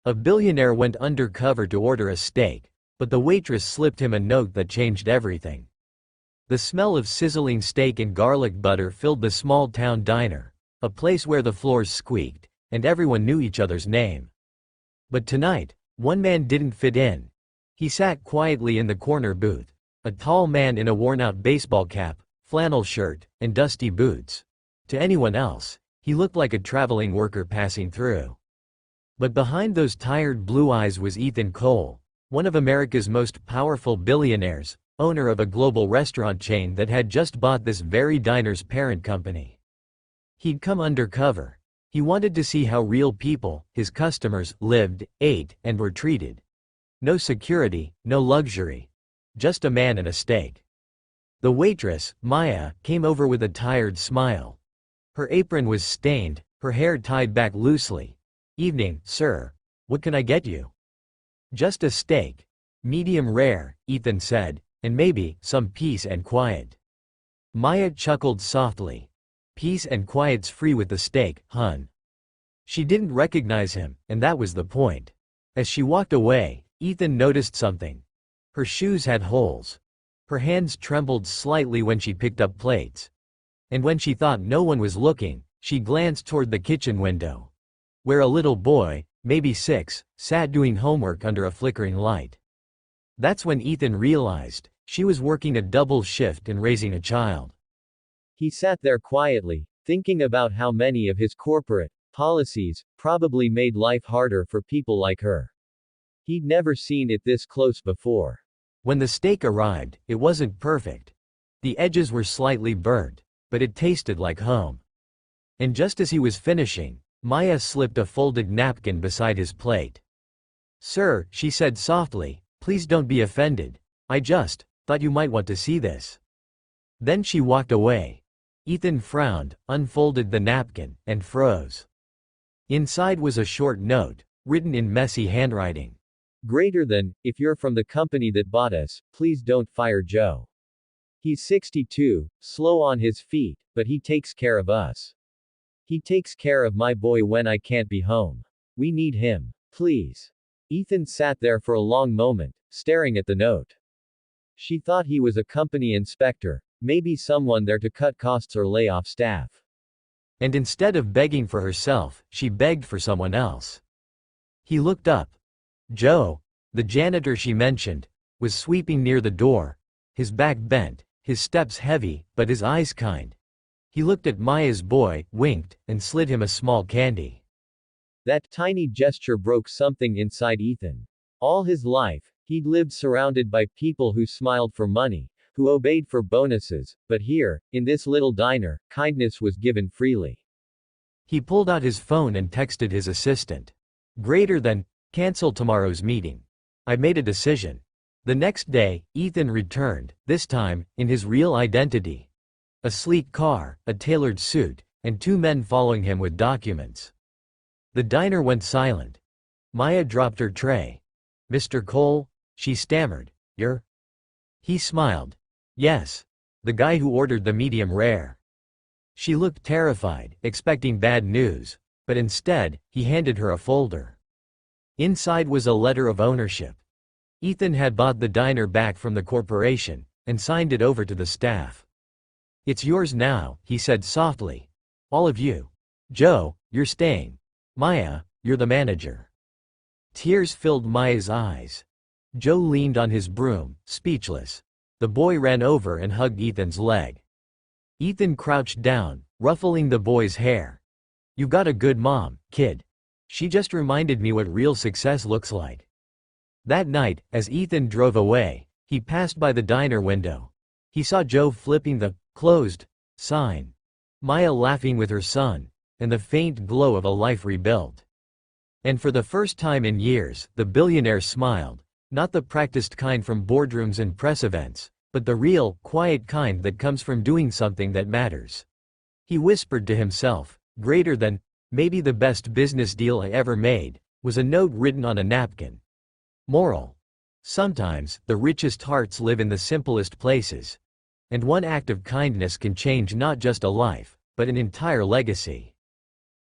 A billionaire went undercover to order a steak, but the waitress slipped him a note that changed everything. The smell of sizzling steak and garlic butter filled the small-town diner, a place where the floors squeaked, and everyone knew each other's name. But tonight, one man didn't fit in. He sat quietly in the corner booth, a tall man in a worn-out baseball cap, flannel shirt, and dusty boots. To anyone else, he looked like a traveling worker passing through. But behind those tired blue eyes was Ethan Cole, one of America's most powerful billionaires, owner of a global restaurant chain that had just bought this very diner's parent company. He'd come undercover. He wanted to see how real people, his customers, lived, ate, and were treated. No security, no luxury. Just a man and a steak. The waitress, Maya, came over with a tired smile. Her apron was stained, her hair tied back loosely. "Evening, sir. What can I get you?" "Just a steak. Medium rare," Ethan said, "and maybe some peace and quiet." Maya chuckled softly. "Peace and quiet's free with the steak, hun." She didn't recognize him, and that was the point. As she walked away, Ethan noticed something. Her shoes had holes. Her hands trembled slightly when she picked up plates. And when she thought no one was looking, she glanced toward the kitchen window, where a little boy, maybe 6, sat doing homework under a flickering light. That's when Ethan realized she was working a double shift and raising a child. He sat there quietly, thinking about how many of his corporate policies probably made life harder for people like her. He'd never seen it this close before. When the steak arrived, it wasn't perfect. The edges were slightly burnt, but it tasted like home. And just as he was finishing, Maya slipped a folded napkin beside his plate. "Sir," she said softly, "please don't be offended. I just thought you might want to see this." Then she walked away. Ethan frowned, unfolded the napkin, and froze. Inside was a short note, written in messy handwriting. "Greater than, if you're from the company that bought us, please don't fire Joe. He's 62, slow on his feet, but he takes care of us. He takes care of my boy when I can't be home. We need him. Please." Ethan sat there for a long moment, staring at the note. She thought he was a company inspector, maybe someone there to cut costs or lay off staff. And instead of begging for herself, she begged for someone else. He looked up. Joe, the janitor she mentioned, was sweeping near the door, his back bent, his steps heavy, but his eyes kind. He looked at Maya's boy, winked, and slid him a small candy. That tiny gesture broke something inside Ethan. All his life, he'd lived surrounded by people who smiled for money, who obeyed for bonuses, but here, in this little diner, kindness was given freely. He pulled out his phone and texted his assistant. "Greater than, cancel tomorrow's meeting. I've made a decision." The next day, Ethan returned, this time, in his real identity. A sleek car, a tailored suit, and 2 men following him with documents. The diner went silent. Maya dropped her tray. "Mr. Cole?" she stammered. "You're?" He smiled. "Yes. The guy who ordered the medium rare." She looked terrified, expecting bad news, but instead, he handed her a folder. Inside was a letter of ownership. Ethan had bought the diner back from the corporation, and signed it over to the staff. "It's yours now," he said softly. "All of you. Joe, you're staying. Maya, you're the manager." Tears filled Maya's eyes. Joe leaned on his broom, speechless. The boy ran over and hugged Ethan's leg. Ethan crouched down, ruffling the boy's hair. "You got a good mom, kid. She just reminded me what real success looks like." That night, as Ethan drove away, he passed by the diner window. He saw Joe flipping the closed sign, Maya laughing with her son, and the faint glow of a life rebuilt. And for the first time in years, the billionaire smiled, not the practiced kind from boardrooms and press events, but the real, quiet kind that comes from doing something that matters. He whispered to himself, "Greater than, maybe the best business deal I ever made," was a note written on a napkin. Moral: sometimes, the richest hearts live in the simplest places. And one act of kindness can change not just a life, but an entire legacy.